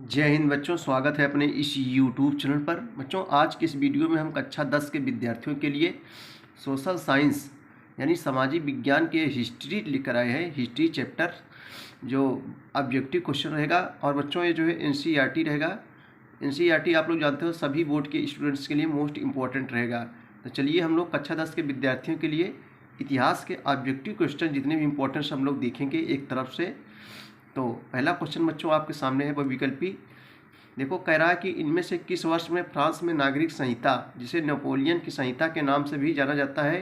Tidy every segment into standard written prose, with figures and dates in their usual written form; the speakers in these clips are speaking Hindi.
जय हिंद बच्चों, स्वागत है अपने इस YouTube चैनल पर। बच्चों, आज की इस वीडियो में हम कक्षा 10 के विद्यार्थियों के लिए सोशल साइंस यानी सामाजिक विज्ञान के हिस्ट्री लेकर आए हैं। हिस्ट्री चैप्टर जो ऑब्जेक्टिव क्वेश्चन रहेगा और बच्चों ये जो है NCERT रहेगा। NCERT आप लोग जानते हो सभी बोर्ड के स्टूडेंट्स के लिए मोस्ट इम्पॉर्टेंट रहेगा। तो चलिए हम लोग कक्षा 10 के विद्यार्थियों के लिए इतिहास के ऑब्जेक्टिव क्वेश्चन जितने भी इम्पोर्टेंट हम लोग देखेंगे एक तरफ से। तो पहला क्वेश्चन बच्चों आपके सामने है, वह विकल्पी। देखो, कह रहा है कि इनमें से किस वर्ष में फ्रांस में नागरिक संहिता, जिसे नेपोलियन की संहिता के नाम से भी जाना जाता है,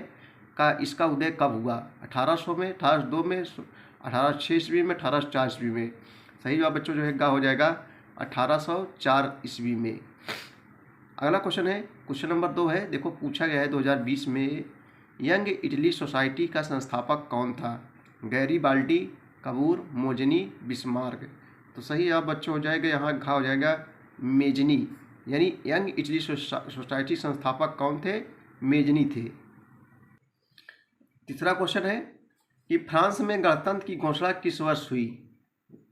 का इसका उदय कब हुआ? 1800 में, 1802 में, 1806 ईस्वी में, 1804 ईस्वी में? सही जवाब बच्चों जो है गा हो जाएगा 1804 ईस्वी में। अगला क्वेश्चन है, क्वेश्चन नंबर 2 है। देखो, पूछा गया है 2020 में, यंग इटली सोसाइटी का संस्थापक कौन था? Garibaldi, Cavour, Mazzini, Bismarck? तो सही जवाब बच्चों हो जाएगा यहाँ घा हो जाएगा मेजनी, यानी यंग इटली सोसाइटी संस्थापक कौन थे? मेजनी थे। तीसरा क्वेश्चन है कि फ्रांस में गणतंत्र की घोषणा किस वर्ष हुई?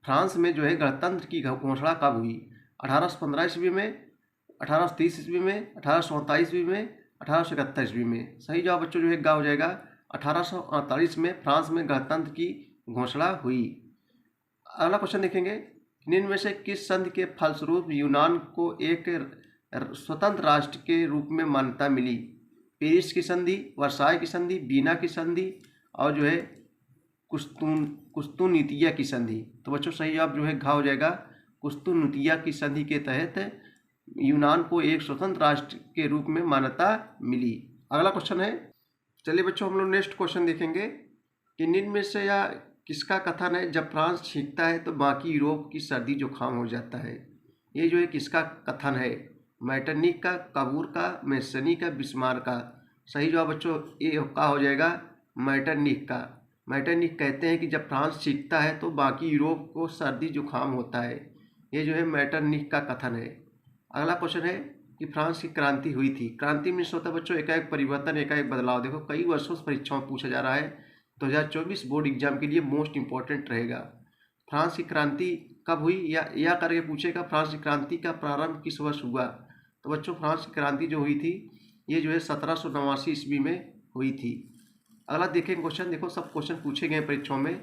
फ्रांस में जो है गणतंत्र की घोषणा कब हुई? 1815 ईस्वी में, 1830 ईस्वी में, 1847 ईस्वी में, 1871 ईस्वी में? सही जवाब बच्चों जो है गा हो जाएगा 1848 में फ्रांस में गणतंत्र की घोषणा हुई। अगला क्वेश्चन देखेंगे, निम्न में से किस संधि के फलस्वरूप यूनान को एक स्वतंत्र राष्ट्र के रूप में मान्यता मिली? पेरिस की संधि, वर्साय की संधि, वीना की संधि और जो है कुस्तुनुतिया की संधि? तो बच्चों सही जवाब जो है घा हो जाएगा कुस्तुनुतिया की संधि के तहत यूनान को एक स्वतंत्र राष्ट्र के रूप में मान्यता मिली। अगला क्वेश्चन है, चलिए बच्चों हम लोग नेक्स्ट क्वेश्चन देखेंगे कि निम्न में से या किसका कथन है, जब फ्रांस छींकता है तो बाकी यूरोप की सर्दी जुकाम हो जाता है? ये जो है किसका कथन है? मैटरनिक का, कबूर का, मेसनी का, बिस्मार्क का? सही जवाब बच्चों ये का हो जाएगा मैटरनिक का। मैटरनिक कहते हैं कि जब फ्रांस छींकता है तो बाकी यूरोप को सर्दी जुकाम होता है। ये जो है मैटरनिक का कथन है। अगला क्वेश्चन है कि फ्रांस की क्रांति हुई थी। क्रांति मीन्स होता है बच्चों एकाएक परिवर्तन, एकाएक बदलाव। देखो कई वर्षों से परीक्षाओं में पूछा जा रहा है, 2024 बोर्ड एग्जाम के लिए मोस्ट इंपॉर्टेंट रहेगा। फ्रांस की क्रांति कब हुई या करके पूछेगा फ्रांस की क्रांति का प्रारंभ किस वर्ष हुआ? तो बच्चों फ्रांस की क्रांति जो हुई थी ये जो है 1789 ईस्वी में हुई थी। अगला देखें क्वेश्चन, देखो सब क्वेश्चन पूछे गए परीक्षाओं में।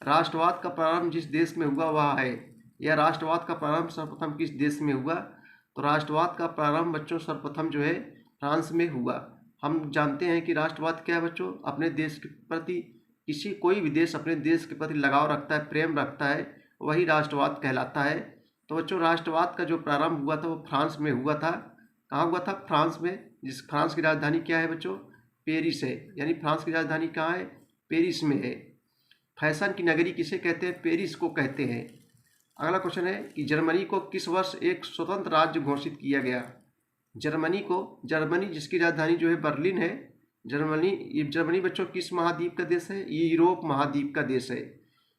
राष्ट्रवाद का प्रारंभ जिस देश में हुआ वह है, या राष्ट्रवाद का प्रारंभ सर्वप्रथम किस देश में हुआ? तो राष्ट्रवाद का प्रारंभ बच्चों सर्वप्रथम जो है फ्रांस में हुआ। हम जानते हैं कि राष्ट्रवाद क्या है बच्चों, अपने देश के प्रति कोई भी देश अपने देश के प्रति लगाव रखता है, प्रेम रखता है, वही राष्ट्रवाद कहलाता है। तो बच्चों राष्ट्रवाद का जो प्रारंभ हुआ था वो फ्रांस में हुआ था। कहाँ हुआ था? फ्रांस में। फ्रांस की राजधानी क्या है बच्चों? पेरिस है, यानी फ्रांस की राजधानी कहाँ है? पेरिस में है। फैशन की नगरी किसे कहते हैं? पेरिस को कहते हैं। अगला क्वेश्चन है कि जर्मनी को किस वर्ष एक स्वतंत्र राज्य घोषित किया गया? जर्मनी जिसकी राजधानी जो है बर्लिन है। जर्मनी बच्चों किस महाद्वीप का देश है? ये यूरोप महाद्वीप का देश है।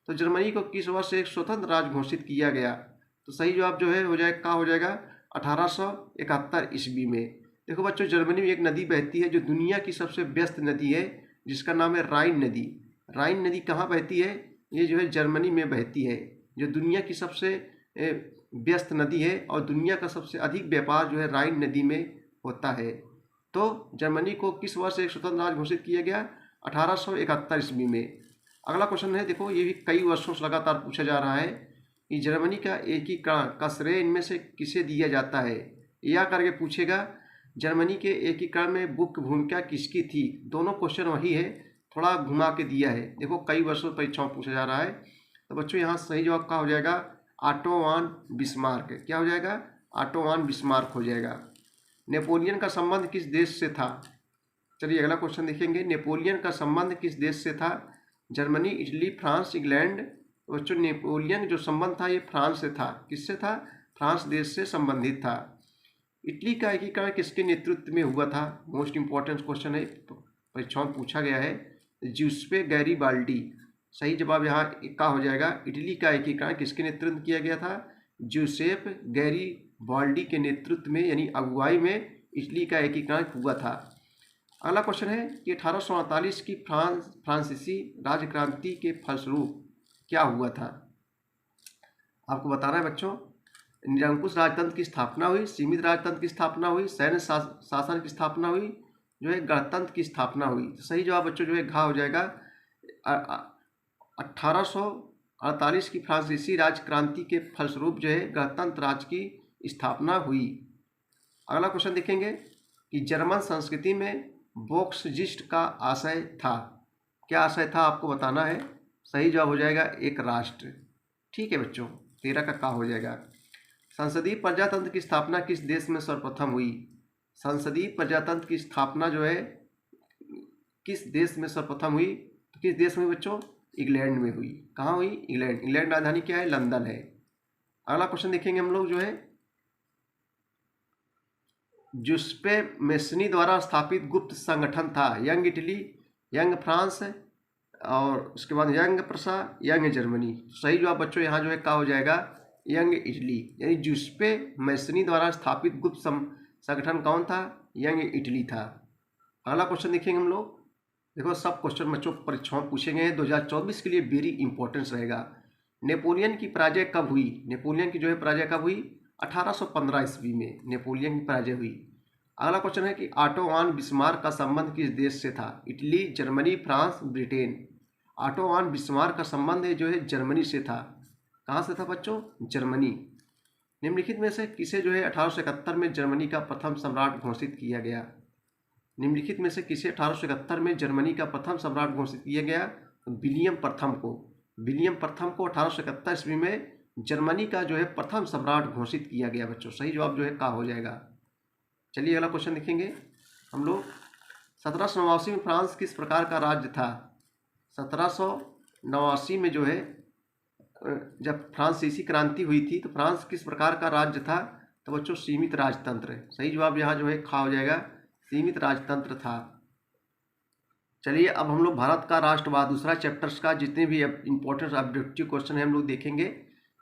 तो जर्मनी को किस वर्ष एक स्वतंत्र राज्य घोषित किया गया? तो सही जवाब जो है हो जाएगा 1871 ईस्वी में। देखो बच्चों जर्मनी में एक नदी बहती है जो दुनिया की सबसे व्यस्त नदी है, जिसका नाम है राइन नदी। राइन नदी कहाँ बहती है? ये जो है जर्मनी में बहती है, जो दुनिया की सबसे व्यस्त नदी है और दुनिया का सबसे अधिक व्यापार जो है राइन नदी में होता है। तो जर्मनी को किस वर्ष एक स्वतंत्र राज्य घोषित किया गया? 1871 ईस्वी में। अगला क्वेश्चन है, देखो ये भी कई वर्षों से लगातार पूछा जा रहा है कि जर्मनी का एकीकरण का श्रेय इनमें से किसे दिया जाता है? या करके पूछेगा जर्मनी के एकीकरण में मुख्य भूमिका किसकी थी? दोनों क्वेश्चन वही है, थोड़ा घुमा के दिया है। देखो कई वर्षों से परीक्षाओं में पूछा जा रहा है। तो बच्चों यहाँ सही जवाब का हो जाएगा ऑटो वान बिस्मार्क। क्या हो जाएगा? ऑटो वान बिस्मार्क हो जाएगा। नेपोलियन का संबंध किस देश से था? चलिए अगला क्वेश्चन देखेंगे, नेपोलियन का संबंध किस देश से था? Germany, Italy, France, England? बच्चों नेपोलियन जो संबंध था ये फ्रांस से था। किससे था? फ्रांस देश से संबंधित था। इटली का एकीकरण किसके नेतृत्व में हुआ था? मोस्ट इंपॉर्टेंट क्वेश्चन है, परीक्षाओं में पूछा गया है। ज्यूसेppe गैरीबाल्डी। सही जवाब यहाँ का हो जाएगा इटली का एकीकरण किसके नेतृत्व में किया गया था? ज्यूसेppe गैरीबाल्डी के नेतृत्व में यानी अगुवाई में इटली का एकीकरण हुआ था। अगला क्वेश्चन है कि 1848 की फ्रांसीसी राज्य क्रांति के फलस्वरूप क्या हुआ था? आपको बताना है बच्चों। निरंकुश राजतंत्र की स्थापना हुई, सीमित राजतंत्र की स्थापना हुई, सैन्य शासन की स्थापना हुई, जो है गणतंत्र की स्थापना हुई। तो सही जवाब बच्चों जो है घ हो जाएगा। 1848 की फ्रांसीसी राज क्रांति के फलस्वरूप जो है गणतंत्र राज्य की स्थापना हुई। अगला क्वेश्चन देखेंगे कि जर्मन संस्कृति में वोक्सजिस्ट का आशय था। क्या आशय था आपको बताना है। सही जवाब हो जाएगा एक राष्ट्र। ठीक है बच्चों, 13 का हो जाएगा। संसदीय प्रजातंत्र की स्थापना किस देश में सर्वप्रथम हुई। संसदीय प्रजातंत्र की स्थापना जो है किस देश में सर्वप्रथम हुई, तो किस देश में बच्चों, इंग्लैंड में हुई। कहाँ हुई, इंग्लैंड। इंग्लैंड राजधानी क्या है, लंदन है। अगला क्वेश्चन देखेंगे हम लोग जो है जुस्पे मेसनी द्वारा स्थापित गुप्त संगठन था। यंग इटली, यंग फ्रांस और उसके बाद यंग प्रसा, यंग जर्मनी। सही जवाब बच्चों यहाँ जो है क्या हो जाएगा, यंग इटली। यानी जुस्पे मेसनी द्वारा स्थापित गुप्त संगठन कौन था, यंग इटली था। अगला क्वेश्चन देखेंगे हम लोग। देखो सब क्वेश्चन बच्चों परीक्षाओं पूछेंगे 2024 के लिए वेरी इंपॉर्टेंस रहेगा। नेपोलियन की पराजय कब हुई। नेपोलियन की जो है पराजय कब हुई, 1815 ईस्वी में नेपोलियन की पराजय हुई। अगला क्वेश्चन है कि ऑटो वान बिस्मार्क का संबंध किस देश से था। Italy, Germany, France, Britain. Otto von Bismarck का संबंध जो है जर्मनी से था। कहाँ से था बच्चों, जर्मनी। निम्नलिखित में से किसे जो है 1871 में जर्मनी का प्रथम सम्राट घोषित किया गया। निम्नलिखित में से किसे 1871 में जर्मनी का प्रथम सम्राट घोषित किया गया, विलियम प्रथम को। विलियम प्रथम को 1871 ईस्वी में जर्मनी का जो है प्रथम सम्राट घोषित किया गया बच्चों। सही जवाब जो है का हो जाएगा। चलिए अगला क्वेश्चन देखेंगे हम लोग। 1789 में फ्रांस किस प्रकार का राज्य था। 1789 में जो है जब फ्रांसीसी क्रांति हुई थी तो फ्रांस किस प्रकार का राज्य था, तो बच्चों सीमित राजतंत्र। सही जवाब यहाँ जो है खा हो जाएगा, सीमित राजतंत्र था। चलिए अब हम लोग भारत का राष्ट्रवाद दूसरा चैप्टर्स का जितने भी इंपॉर्टेंट ऑब्जेक्टिव क्वेश्चन है हम लोग देखेंगे।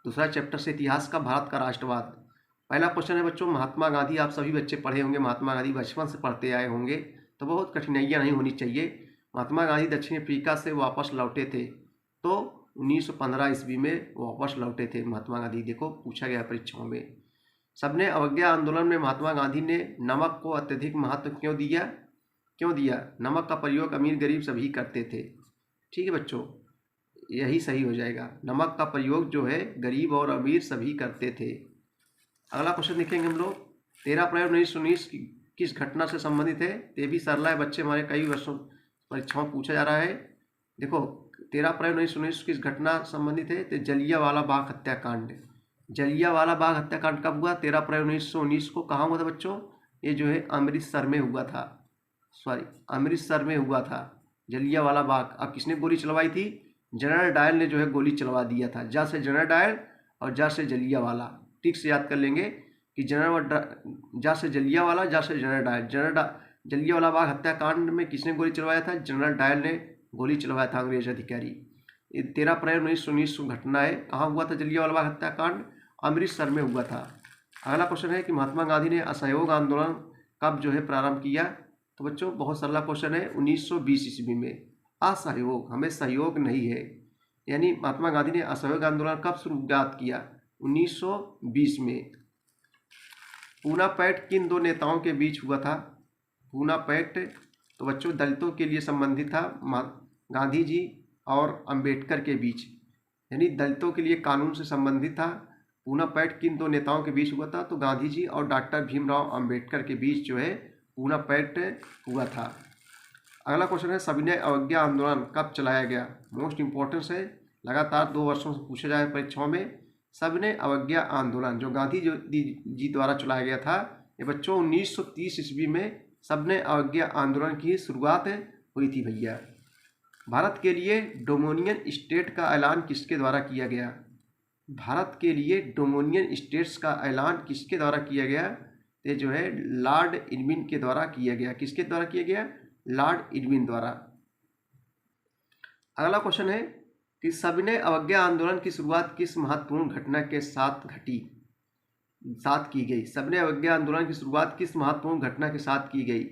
दूसरा चैप्टर से इतिहास का भारत का राष्ट्रवाद। पहला क्वेश्चन है बच्चों महात्मा गांधी। आप सभी बच्चे पढ़े होंगे, महात्मा गांधी बचपन से पढ़ते आए होंगे तो बहुत कठिनाइयाँ नहीं होनी चाहिए। महात्मा गांधी दक्षिण अफ्रीका से वापस लौटे थे तो 1915 ईस्वी में वापस लौटे थे महात्मा गांधी। देखो पूछा गया परीक्षाओं में। सबने अवज्ञा आंदोलन में महात्मा गांधी ने नमक को अत्यधिक महत्व क्यों दिया। नमक का प्रयोग अमीर गरीब सभी करते थे। ठीक है बच्चों, यही सही हो जाएगा। नमक का प्रयोग जो है गरीब और अमीर सभी करते थे। अगला क्वेश्चन देखेंगे हम लोग। 13 अप्रैल 1919 किस घटना से संबंधित है। ये भी सरला है बच्चे, हमारे कई वर्षों परीक्षाओं पूछा जा रहा है। देखो 13 अप्रैल 1919 किस घटना संबंधित है, तो जलियांवाला बाग हत्याकांड। जलियांवाला बाग हत्याकांड कब हुआ, 13 अप्रैल 1919 को। कहाँ हुआ था बच्चों, ये जो है अमृतसर में हुआ था। अमृतसर में हुआ था जलियांवाला बाग। अब किसने गोली चलवाई थी, जनरल डायल ने जो है गोली चलवा दिया था। जा से जनरल डायल और जा से जलियांवाला। ठीक से याद कर लेंगे कि जा से जलियांवाला, जा से जनरल डायल। जलियांवाला बाग हत्याकांड में किसने गोली चलवाया था, जनरल डायल ने गोली चलवाया था, अंग्रेज अधिकारी। 13 अप्रैल 1919 घटना है। कहाँ हुआ था जलियांवाला बाग हत्याकांड, अमृतसर में हुआ था। अगला क्वेश्चन है कि महात्मा गांधी ने असहयोग आंदोलन कब जो है प्रारंभ किया, तो बच्चों बहुत सरला क्वेश्चन है, 1920 ईस्वी में। असहयोग, हमें सहयोग नहीं है, यानी महात्मा गांधी ने असहयोग आंदोलन कब शुरुआत किया, 1920 में। पूना पैक्ट किन दो नेताओं के बीच हुआ था। पूना पैक्ट तो बच्चों दलितों के लिए संबंधित था, गांधी जी और अंबेडकर के बीच, यानी दलितों के लिए कानून से संबंधित था। पूना पैक्ट किन दो नेताओं के बीच हुआ था, तो गांधी जी और डॉक्टर भीमराव अंबेडकर के बीच जो है पूना पैक्ट हुआ था। अगला क्वेश्चन है सविनय अवज्ञा आंदोलन कब चलाया गया। मोस्ट इंपॉर्टेंस है, लगातार 2 वर्षों से पूछा जाए परीक्षाओं में। सविनय अवज्ञा आंदोलन जो गांधी जी द्वारा चलाया गया था, ये बच्चों 1930 ईस्वी में सविनय अवज्ञा आंदोलन की शुरुआत हुई थी भैया। भारत के लिए डोमिनियन स्टेट का ऐलान किसके द्वारा किया गया। भारत के लिए डोमिनियन स्टेट्स का ऐलान किसके द्वारा किया गया, ये जो है लॉर्ड इरविन के द्वारा किया गया। किसके द्वारा किया गया, लॉर्ड इरविन द्वारा। अगला क्वेश्चन है कि सविनय अवज्ञा आंदोलन की शुरुआत किस महत्वपूर्ण घटना के साथ की गई। सविनय अवज्ञा आंदोलन की शुरुआत किस महत्वपूर्ण घटना के साथ की गई,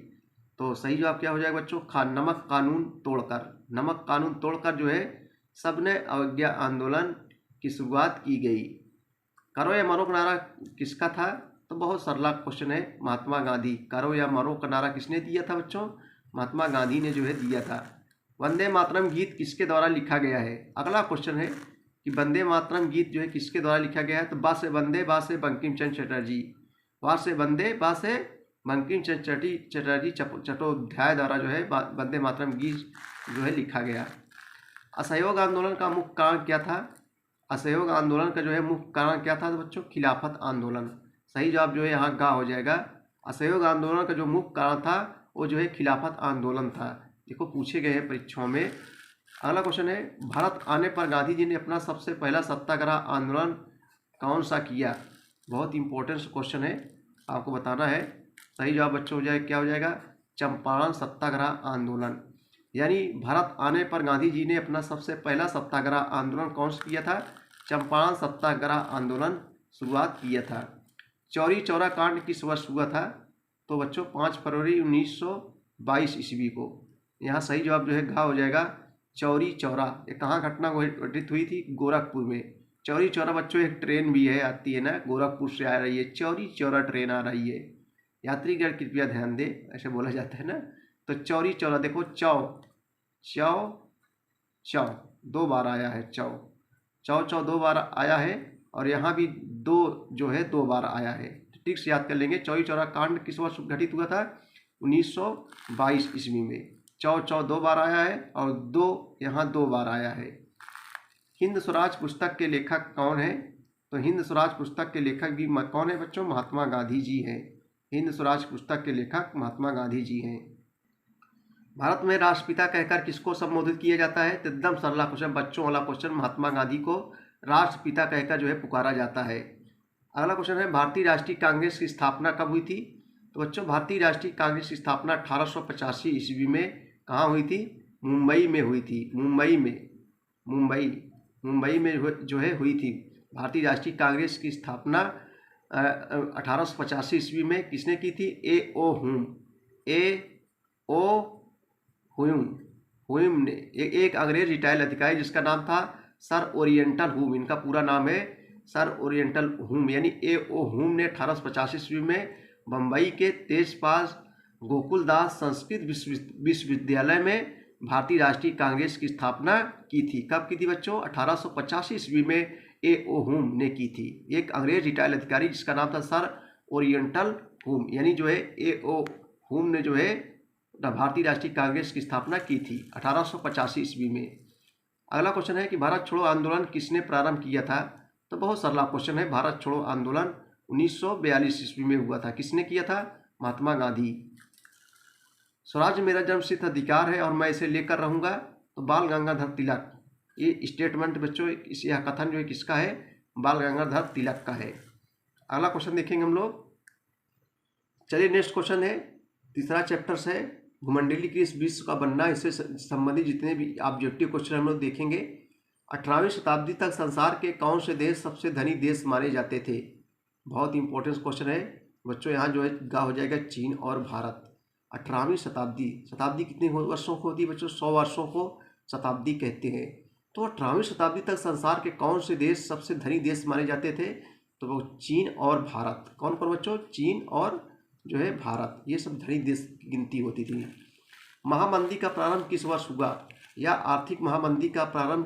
तो सही जवाब क्या हो जाएगा बच्चों, नमक कानून तोड़कर। नमक कानून तोड़कर जो है सविनय अवज्ञा आंदोलन की शुरुआत की गई। करो या मरो का नारा किसका था? तो बहुत सरला क्वेश्चन है, महात्मा गांधी। करो या मरो का नारा किसने दिया था बच्चों? महात्मा गांधी ने जो है दिया था। वंदे मातरम गीत किसके द्वारा लिखा गया है? अगला क्वेश्चन है कि वंदे मातरम गीत जो है किसके द्वारा लिखा गया है? तो बा से वंदे, बा से बंकिम चंद्र चटर्जी, वा से वंदे, बा से बंकिम चंद्र चटर्जी चट्टोपाध्याय द्वारा जो है वंदे मातरम गीत जो है लिखा गया। असहयोग आंदोलन का मुख्य कारण क्या था? असहयोग आंदोलन का जो है मुख्य कारण क्या था? तो बच्चों खिलाफत आंदोलन। सही जवाब जो है यहाँ गा हो जाएगा। असहयोग आंदोलन का जो मुख्य कारण था वो जो है खिलाफत आंदोलन था। देखो पूछे गए हैं परीक्षाओं में। अगला क्वेश्चन है, भारत आने पर गांधी जी ने अपना सबसे पहला सत्याग्रह आंदोलन कौन सा किया? बहुत इंपॉर्टेंट क्वेश्चन है, आपको बताना है। सही जवाब बच्चों हो जाए क्या हो जाएगा? चंपारण सत्याग्रह आंदोलन। यानी भारत आने पर गांधी जी ने अपना सबसे पहला सत्याग्रह आंदोलन कौन सा किया था? चंपारण सत्याग्रह आंदोलन शुरुआत किया था। चौरी चौरा कांड किस वर्ष हुआ था? तो बच्चों 5 फरवरी 1922 ईस्वी को। यहाँ सही जवाब जो है घा हो जाएगा चौरी चौरा। ये कहाँ घटना घटित हुई थी? गोरखपुर में। चौरी चौरा बच्चों एक ट्रेन भी है, आती है ना, गोरखपुर से आ रही है, चौरी चौरा ट्रेन आ रही है। यात्रीगण कृपया ध्यान दें, ऐसे बोला जाता है ना। तो चौरी चौरा देखो, चौ चौ चौ 2 बार आया है, चौ चौ चौ 2 बार आया है, और यहाँ भी 2 जो है 2 बार आया है। ठीक से याद कर लेंगे। चौरी चौरा कांड किस वर्ष घटित हुआ था? 1922 ईस्वी में। चौ चौ 2 बार आया है और 2 यहाँ 2 बार आया है। हिंद स्वराज पुस्तक के लेखक कौन है? तो हिंद स्वराज पुस्तक के लेखक भी कौन है बच्चों? महात्मा गांधी जी हैं। हिंद स्वराज पुस्तक के लेखक महात्मा गांधी जी हैं। भारत में राष्ट्रपिता कहकर किसको संबोधित किया जाता है? तो एकदम सरला क्वेश्चन, बच्चों वाला क्वेश्चन। महात्मा गांधी को राष्ट्रपिता कहकर जो है पुकारा जाता है। अगला क्वेश्चन है, भारतीय राष्ट्रीय कांग्रेस की स्थापना कब हुई थी? तो बच्चों भारतीय राष्ट्रीय कांग्रेस की स्थापना 1885 ईस्वी में कहाँ हुई थी? मुंबई में हुई थी। मुंबई में जो है हुई थी। भारतीय राष्ट्रीय कांग्रेस की स्थापना 1885 ईस्वी में किसने की थी? हुम ने, एक अंग्रेज रिटायर्ड अधिकारी जिसका नाम था सर ओरिएंटल हुम। इनका पूरा नाम है सर ओरिएंटल हुम, यानी हुम ने 1885 ईस्वी में बम्बई के तेजपाल गोकुलदास संस्कृत विश्वविद्यालय में भारतीय राष्ट्रीय कांग्रेस की स्थापना की थी। कब की थी बच्चों? 1885 ईस्वी में हुम ने की थी। एक अंग्रेज रिटायर्ड अधिकारी जिसका नाम था सर ओरिएंटल हुम, यानी जो है हुम ने जो है भारतीय राष्ट्रीय कांग्रेस की स्थापना की थी 1885 ईस्वी में। अगला क्वेश्चन है कि भारत छोड़ो आंदोलन किसने प्रारंभ किया था? तो बहुत सरला क्वेश्चन है। भारत छोड़ो आंदोलन 1942 ईस्वी में हुआ था। किसने किया था? महात्मा गांधी। स्वराज मेरा जन्मसिद्ध अधिकार है और मैं इसे लेकर रहूंगा, तो बाल गंगाधर तिलक। ये स्टेटमेंट बच्चों, यह कथन जो है किसका है? बाल गंगाधर तिलक का है। अगला क्वेश्चन देखेंगे हम लोग। चलिए नेक्स्ट क्वेश्चन है, तीसरा चैप्टर से भूमंडलीय कृषि विश्व का बनना। इससे संबंधित जितने भी ऑब्जेक्टिव क्वेश्चन हम लोग देखेंगे। 18वीं शताब्दी तक संसार के कौन से देश सबसे धनी देश माने जाते थे? बहुत इंपॉर्टेंट क्वेश्चन है बच्चों। यहाँ जो है गा हो जाएगा चीन और भारत। 18वीं शताब्दी कितने वर्षों को होती है बच्चों? 100 वर्षों को शताब्दी कहते हैं। तो 18वीं शताब्दी तक संसार के कौन से देश सबसे धनी देश माने जाते थे? तो वो चीन और भारत। कौन कौन बच्चों? चीन और जो है भारत, ये सब धनी देश की गिनती होती थी। महामंदी का प्रारंभ किस वर्ष हुआ, या आर्थिक महामंदी का प्रारंभ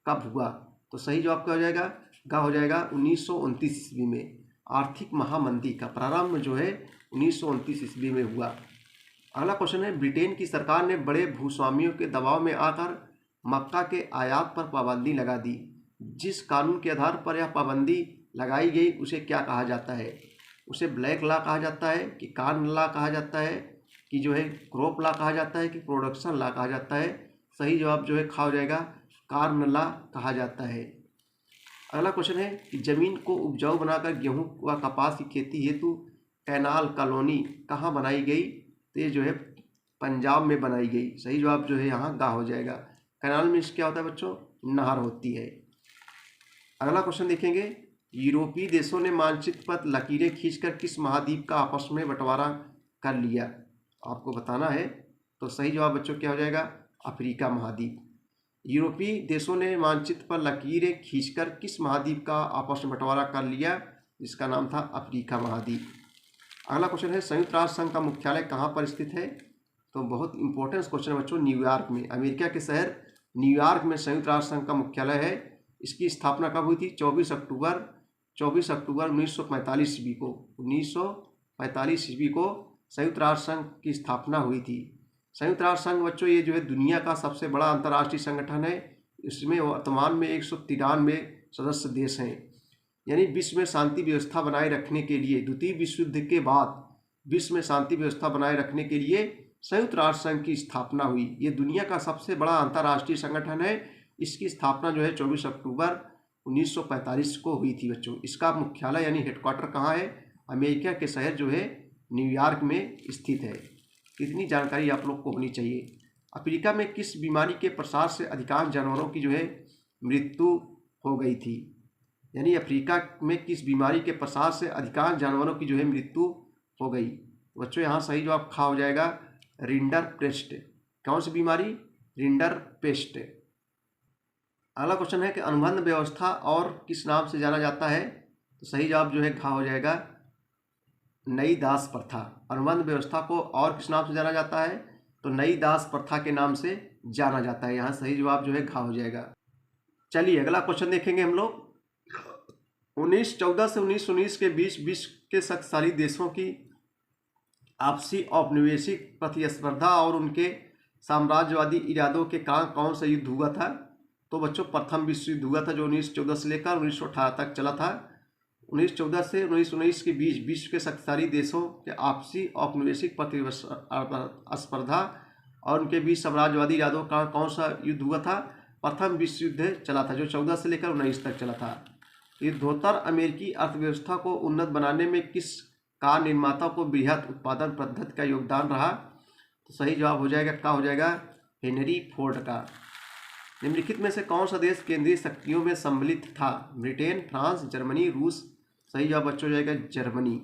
कब हुआ? तो सही जवाब क्या हो जाएगा? गा हो जाएगा 1929 ईस्वी में। आर्थिक महामंदी का प्रारंभ जो है 1929 ईस्वी में हुआ। अगला क्वेश्चन है, ब्रिटेन की सरकार ने बड़े भूस्वामियों के दबाव में आकर मक्का के आयात पर पाबंदी लगा दी। जिस कानून के आधार पर यह पाबंदी लगाई गई उसे क्या कहा जाता है? उसे ब्लैक लॉ कहा जाता है, कि कार्न लॉ कहा जाता है, कि जो है क्रॉप लॉ कहा जाता है, कि प्रोडक्शन लॉ कहा जाता है? सही जवाब जो है खा हो जाएगा कार्न लॉ कहा जाता है। अगला क्वेश्चन है कि जमीन को उपजाऊ बनाकर गेहूं व कपास की खेती हेतु कैनाल कॉलोनी कहाँ बनाई गई? तो ये जो है पंजाब में बनाई गई। सही जवाब जो है यहाँ गा हो जाएगा। कैनाल मीन्स क्या होता है बच्चों? नहर होती है। अगला क्वेश्चन देखेंगे, यूरोपीय देशों ने मानचित्र पर लकीरें खींचकर किस महाद्वीप का आपस में बंटवारा कर लिया? आपको बताना है। तो सही जवाब बच्चों क्या हो जाएगा? अफ्रीका महाद्वीप। यूरोपीय देशों ने मानचित्र पर लकीरें खींचकर किस महाद्वीप का आपस में बंटवारा कर लिया, जिसका नाम था अफ्रीका महाद्वीप। अगला क्वेश्चन है संयुक्त राष्ट्र संघ का मुख्यालय कहाँ पर स्थित है। तो बहुत इंपॉर्टेंट क्वेश्चन है बच्चों, न्यूयॉर्क में, अमेरिका के शहर न्यूयॉर्क में संयुक्त राष्ट्र संघ का मुख्यालय है। इसकी स्थापना कब हुई थी? 24 अक्टूबर 1945 ईस्वी को, 1945 ईस्वी को संयुक्त राष्ट्र संघ की स्थापना हुई थी। संयुक्त राष्ट्र संघ बच्चों ये जो है दुनिया का सबसे बड़ा अंतर्राष्ट्रीय संगठन है। इसमें वर्तमान में 193 सदस्य देश हैं। यानी विश्व में शांति व्यवस्था बनाए रखने के लिए, द्वितीय विश्व युद्ध के बाद विश्व में शांति व्यवस्था बनाए रखने के लिए संयुक्त राष्ट्र संघ की स्थापना हुई। ये दुनिया का सबसे बड़ा अंतर्राष्ट्रीय संगठन है। इसकी स्थापना जो है 24 अक्टूबर 1945 को हुई थी बच्चों। इसका मुख्यालय यानी हेडक्वार्टर कहाँ है? अमेरिका के शहर जो है न्यूयॉर्क में स्थित है। इतनी जानकारी आप लोग को होनी चाहिए। अफ्रीका में किस बीमारी के प्रसार से अधिकांश जानवरों की जो है मृत्यु हो गई थी? यानी अफ्रीका में किस बीमारी के प्रसार से अधिकांश जानवरों की जो है मृत्यु हो गई? बच्चों यहाँ सही जवाब खा हो जाएगा रिंडरपेस्ट। कौन सी बीमारी? रिंडरपेस्ट। अगला क्वेश्चन है कि अनुबंध व्यवस्था और किस नाम से जाना जाता है? तो सही जवाब जो है घा हो जाएगा नई दास प्रथा। अनुबंध व्यवस्था को और किस नाम से जाना जाता है? तो नई दास प्रथा के नाम से जाना जाता है। यहाँ सही जवाब जो है घा हो जाएगा। चलिए अगला क्वेश्चन देखेंगे हम लोग। 1914 से 1919 के बीच विश्व के शक्तिशाली देशों की आपसी औपनिवेशिक प्रतिस्पर्धा और उनके साम्राज्यवादी इरादों के कारण कौन सा युद्ध हुआ था? तो बच्चों प्रथम विश्व युद्ध हुआ था, जो 1914 से लेकर 1918 तक चला था। 1914 से 1919 के बीच विश्व के शक्तिशाली देशों के आपसी औपनिवेशिक प्रतिस्पर्धा और उनके बीच साम्राज्यवादी इरादों का कौन सा युद्ध हुआ था? प्रथम विश्व युद्ध चला था, जो 14 से लेकर 19 तक चला था। युद्धोत्तर अमेरिकी अर्थव्यवस्था को उन्नत बनाने में किस कार निर्माता को बृहद उत्पादन पद्धति का योगदान रहा? तो सही जवाब हो जाएगा क्या हो जाएगा? हेनरी फोर्ड का। निम्नलिखित में से कौन सा देश केंद्रीय शक्तियों में सम्मिलित था? ब्रिटेन, फ्रांस, जर्मनी, रूस। सही जवाब बच्चों हो जाएगा जर्मनी।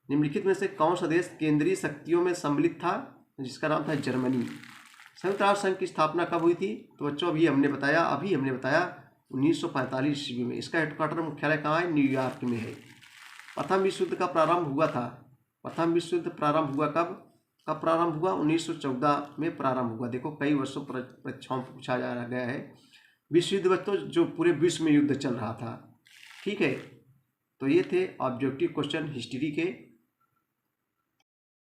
निम्नलिखित में से कौन सा देश केंद्रीय शक्तियों में सम्मिलित था? जिसका नाम था जर्मनी। संयुक्त राष्ट्र संघ की स्थापना कब हुई थी? तो बच्चों अभी हमने बताया 1945 ईस्वी में। इसका हेडक्वार्टर मुख्यालय कहाँ है? न्यूयॉर्क में है। प्रथम विश्व युद्ध का प्रारंभ हुआ था। प्रथम विश्व युद्ध प्रारंभ हुआ कब प्रारंभ हुआ? 1914 में प्रारंभ हुआ। देखो कई वर्षों परीक्षाओं पूछा जा गया है। विश्व युद्ध बच्चों जो पूरे विश्व में युद्ध चल रहा था। ठीक है, तो ये थे ऑब्जेक्टिव क्वेश्चन हिस्ट्री के।